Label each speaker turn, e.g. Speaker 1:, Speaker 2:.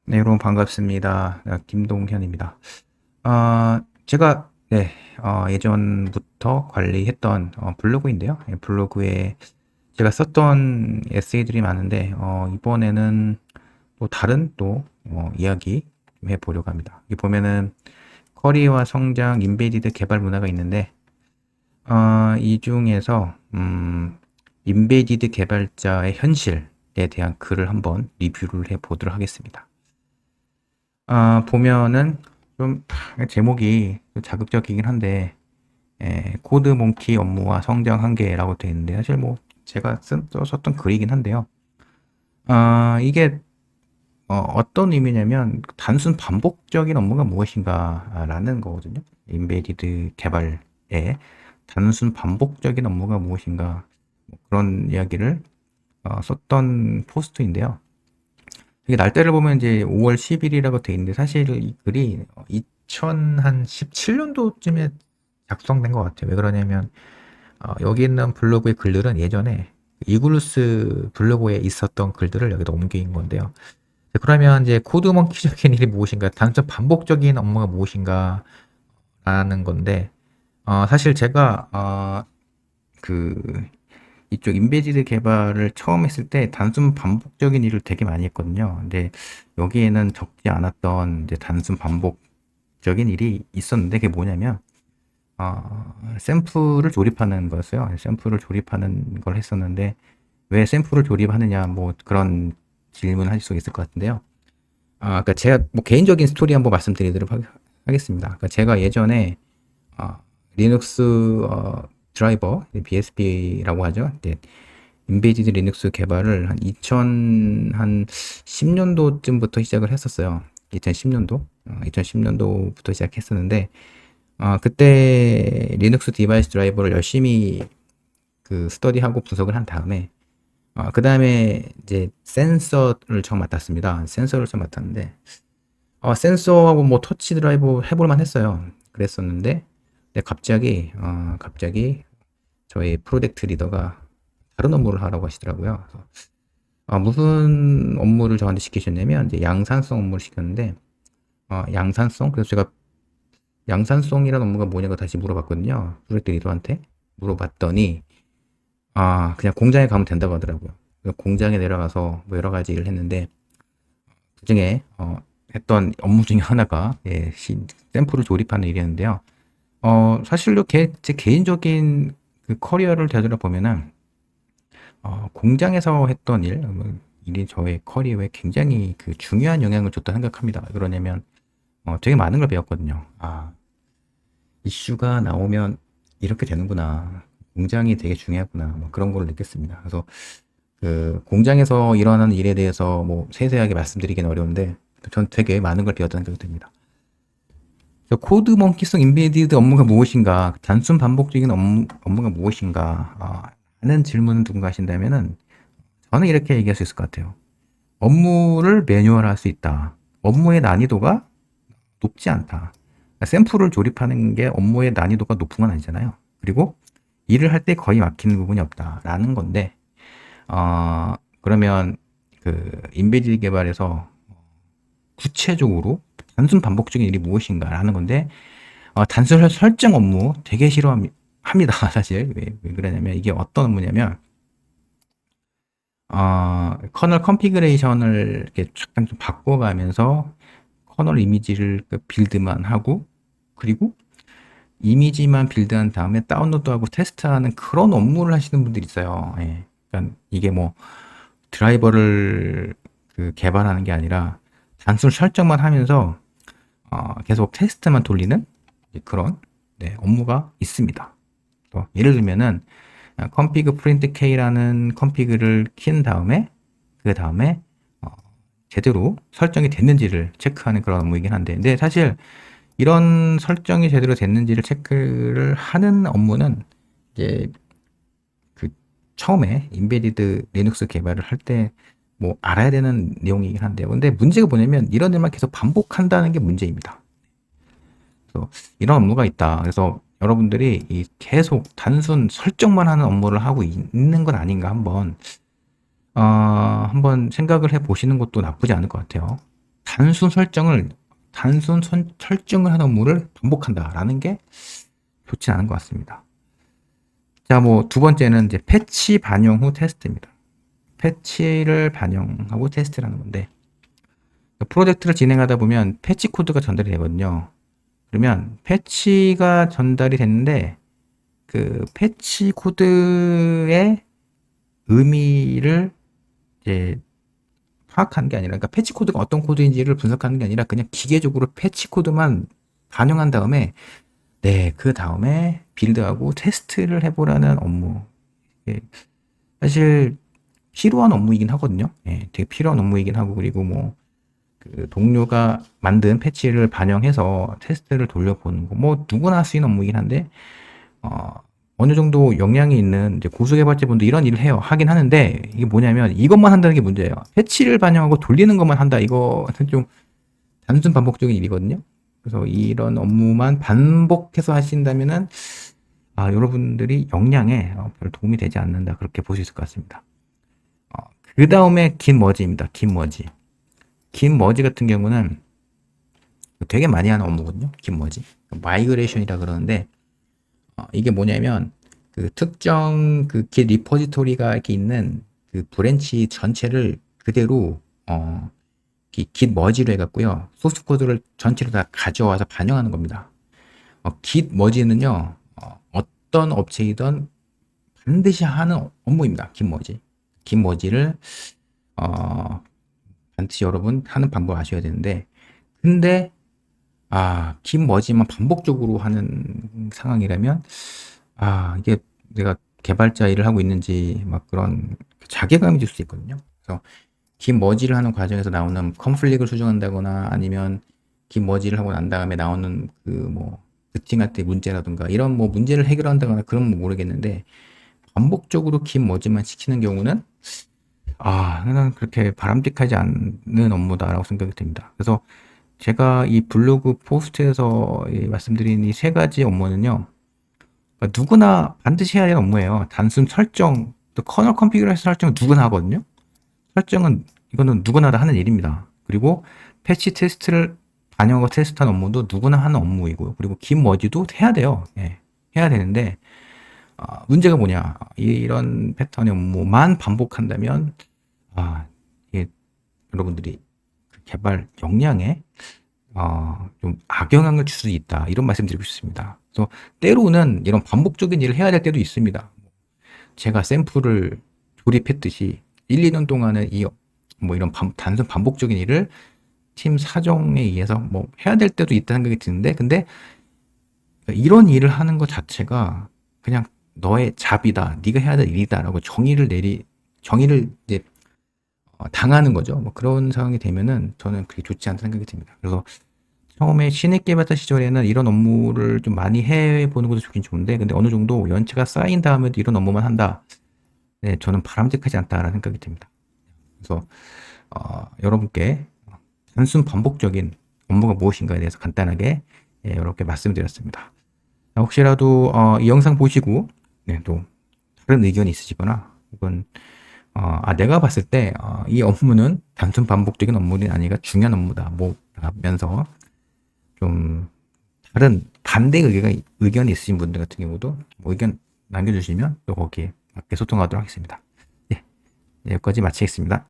Speaker 1: 네, 여러분 반갑습니다. 김동현입니다. 제가 예전부터 관리했던 블로그인데요. 블로그에 제가 썼던 에세이들이 많은데 이번에는 또 다른 이야기 좀 해보려고 합니다. 여기 보면은 커리어와 성장, 인베디드 개발 문화가 있는데 이 중에서 인베디드 개발자의 현실에 대한 글을 한번 리뷰를 해보도록 하겠습니다. 보면은 좀 제목이 좀 자극적이긴 한데 코드 몽키 업무와 성장 한계라고 되어 있는데 사실 뭐 제가 썼던 글이긴 한데요. 이게 어떤 의미냐면 단순 반복적인 업무가 무엇인가라는 거거든요. 인베디드 개발에 단순 반복적인 업무가 무엇인가 뭐 그런 이야기를 썼던 포스트인데요. 이게 날짜를 보면 이제 5월 10일이라고 돼 있는데 사실 이 글이 2017년도쯤에 작성된 것 같아요. 왜 그러냐면 여기 있는 블로그의 글들은 예전에 이글루스 블로그에 있었던 글들을 여기다 옮긴 건데요. 그러면 이제 코드먼키적인 일이 무엇인가, 단순 반복적인 업무가 무엇인가 라는 건데 사실 제가 그 이쪽 인베디드 개발을 처음 했을 때 단순 반복적인 일을 되게 많이 했거든요. 근데 여기에는 적지 않았던 이제 단순 반복적인 일이 있었는데 그게 뭐냐면 샘플을 조립하는 거였어요. 샘플을 조립하는 걸 했었는데 왜 샘플을 조립하느냐 뭐 그런 질문을 하실 수 있을 것 같은데요. 그러니까 제가 뭐 개인적인 스토리 한번 말씀드리도록 하겠습니다. 그러니까 제가 예전에 리눅스 드라이버 BSP라고 하죠. 인베디드 리눅스 개발을 한 2010년도쯤부터 시작을 했었어요. 2010년도? 2010년도부터 시작했었는데, 그때 리눅스 디바이스 드라이버를 열심히 그 스터디하고 분석을 한 다음에, 그 다음에 이제 센서를 처음 맡았습니다. 센서를 처음 맡았는데, 센서하고 뭐 터치 드라이버 해볼만 했어요. 그랬었는데, 근데 갑자기 저희 프로젝트 리더가 다른 업무를 하라고 하시더라고요. 그래서 무슨 업무를 저한테 시키셨냐면 이제 양산성 업무를 시켰는데 양산성 그래서 제가 양산성이라는 업무가 뭐냐고 다시 물어봤거든요. 프로젝트 리더한테 물어봤더니 그냥 공장에 가면 된다고 하더라고요. 그래서 공장에 내려가서 뭐 여러 가지 일을 했는데 그중에 했던 업무 중에 하나가 샘플을 조립하는 일이었는데요. 사실로 제 개인적인 그 커리어를 되돌아보면은 공장에서 했던 일이 저의 커리어에 굉장히 그 중요한 영향을 줬다 생각합니다. 그러냐면 되게 많은 걸 배웠거든요. 이슈가 나오면 이렇게 되는구나. 공장이 되게 중요하구나. 뭐 그런 걸 느꼈습니다. 그래서 그 공장에서 일어나는 일에 대해서 뭐 세세하게 말씀드리기는 어려운데 전 되게 많은 걸 배웠다는 생각이 듭니다. 코드 몽키성 인베디드 업무가 무엇인가, 단순 반복적인 업무가 무엇인가 하는 질문을 누군가 하신다면은 저는 이렇게 얘기할 수 있을 것 같아요. 업무를 매뉴얼할 수 있다. 업무의 난이도가 높지 않다. 샘플을 조립하는 게 업무의 난이도가 높은 건 아니잖아요. 그리고 일을 할 때 거의 막히는 부분이 없다라는 건데, 그러면 그 인베디드 개발에서 구체적으로 단순 반복적인 일이 무엇인가라는 건데, 단순 설정 업무 되게 싫어합니다. 사실. 왜 그러냐면 이게 어떤 업무냐면, 커널 컨피그레이션을 이렇게 잠깐 좀 바꿔가면서 커널 이미지를 그 빌드만 하고 그리고 이미지만 빌드한 다음에 다운로드하고 테스트하는 그런 업무를 하시는 분들이 있어요. 예. 그러니까 이게 뭐 드라이버를 그 개발하는 게 아니라 단순 설정만 하면서 계속 테스트만 돌리는 그런 업무가 있습니다. 또 예를 들면은 config print k라는 config를 킨 다음에 그 다음에 제대로 설정이 됐는지를 체크하는 그런 업무이긴 한데 근데 사실 이런 설정이 제대로 됐는지를 체크를 하는 업무는 이제 그 처음에 인베디드 리눅스 개발을 할 때 뭐 알아야 되는 내용이긴 한데요. 근데 문제가 뭐냐면 이런 일만 계속 반복한다는 게 문제입니다. 그래서 이런 업무가 있다. 그래서 여러분들이 이 계속 단순 설정만 하는 업무를 하고 있는 건 아닌가 한번 생각을 해 보시는 것도 나쁘지 않을 것 같아요. 설정을 하는 업무를 반복한다라는 게 좋지 않은 것 같습니다. 자, 뭐 두 번째는 이제 패치 반영 후 테스트입니다. 패치를 반영하고 테스트를 하는 건데, 프로젝트를 진행하다 보면 패치 코드가 전달이 되거든요. 그러면 패치가 전달이 됐는데 그 패치 코드의 의미를 이제 파악하는 게 아니라, 그러니까 패치 코드가 어떤 코드인지를 분석하는 게 아니라 그냥 기계적으로 패치 코드만 반영한 다음에 그 다음에 빌드하고 테스트를 해보라는 업무. 예, 사실 필요한 업무이긴 하거든요. 예, 되게 필요한 업무이긴 하고, 그리고 뭐 그 동료가 만든 패치를 반영해서 테스트를 돌려보는 거, 뭐 누구나 할 수 있는 업무이긴 한데 어느 정도 역량이 있는 이제 고수개발자분도 이런 일을 하긴 하는데, 이게 뭐냐면 이것만 한다는 게 문제예요. 패치를 반영하고 돌리는 것만 한다. 이거는 좀 단순 반복적인 일이거든요. 그래서 이런 업무만 반복해서 하신다면은 여러분들이 역량에 별 도움이 되지 않는다. 그렇게 볼 수 있을 것 같습니다. 그 다음에 긴 머지입니다. 긴 머지. 긴 머지 같은 경우는 되게 많이 하는 업무거든요. 긴 머지. 마이그레이션이라 그러는데, 이게 뭐냐면 그 특정 그 깃 리포지토리가 이렇게 있는 그 브랜치 전체를 그대로 깃 머지로 해갖고요, 소스 코드를 전체로 다 가져와서 반영하는 겁니다. 깃 머지는요, 어떤 업체이든 반드시 하는 업무입니다. 깃 머지. 깃 머지를 반드시 여러분 하는 방법 아셔야 되는데, 근데 긴 머지만 반복적으로 하는 상황이라면 이게 내가 개발자 일을 하고 있는지 막 그런 자괴감이 들 수 있거든요. 그래서 긴 머지를 하는 과정에서 나오는 컨플릭을 수정한다거나, 아니면 긴 머지를 하고 난 다음에 나오는 그 뭐 루팅할 때 문제라든가 이런 뭐 문제를 해결한다거나 그런 건 모르겠는데, 반복적으로 긴 머지만 시키는 경우는 나는 그렇게 바람직하지 않는 업무다라고 생각이 듭니다. 그래서 제가 이 블로그 포스트에서 말씀드린 이 세 가지 업무는요, 누구나 반드시 해야 할 업무예요. 단순 설정, 또 커널 컨피그레이션 설정은 누구나 하거든요. 이거는 누구나 다 하는 일입니다. 그리고 패치 테스트를 반영하고 테스트하는 업무도 누구나 하는 업무이고요. 그리고 긴 머지도 해야 돼요. 예, 해야 되는데, 문제가 뭐냐? 이런 패턴의 업무만 반복한다면, 이게 여러분들이 그 개발 역량에 좀 악영향을 줄 수 있다. 이런 말씀 드리고 싶습니다. 그래서 때로는 이런 반복적인 일을 해야 될 때도 있습니다. 제가 샘플을 조립했듯이 1, 2년 동안은 이런 단순 반복적인 일을 팀 사정에 의해서 뭐 해야 될 때도 있다는 생각이 드는데, 근데 이런 일을 하는 것 자체가 그냥 너의 잡이다, 네가 해야 될 일이다라고 정의를 이제 당하는 거죠. 뭐 그런 상황이 되면은 저는 그게 좋지 않다는 생각이 듭니다. 그래서 처음에 신입 개발자 시절에는 이런 업무를 좀 많이 해보는 것도 좋긴 좋은데, 근데 어느 정도 연차가 쌓인 다음에도 이런 업무만 한다. 네, 저는 바람직하지 않다라는 생각이 듭니다. 그래서 여러분께 단순 반복적인 업무가 무엇인가에 대해서 간단하게 이렇게 말씀드렸습니다. 혹시라도 이 영상 보시고 또 다른 의견이 있으시거나, 혹은 내가 봤을 때 이 업무는 단순 반복적인 업무는 아니라 중요한 업무다, 뭐 하면서 좀 다른 반대 의견이 있으신 분들 같은 경우도 뭐 의견 남겨주시면 또 거기에 맞게 소통하도록 하겠습니다. 네, 여기까지 마치겠습니다.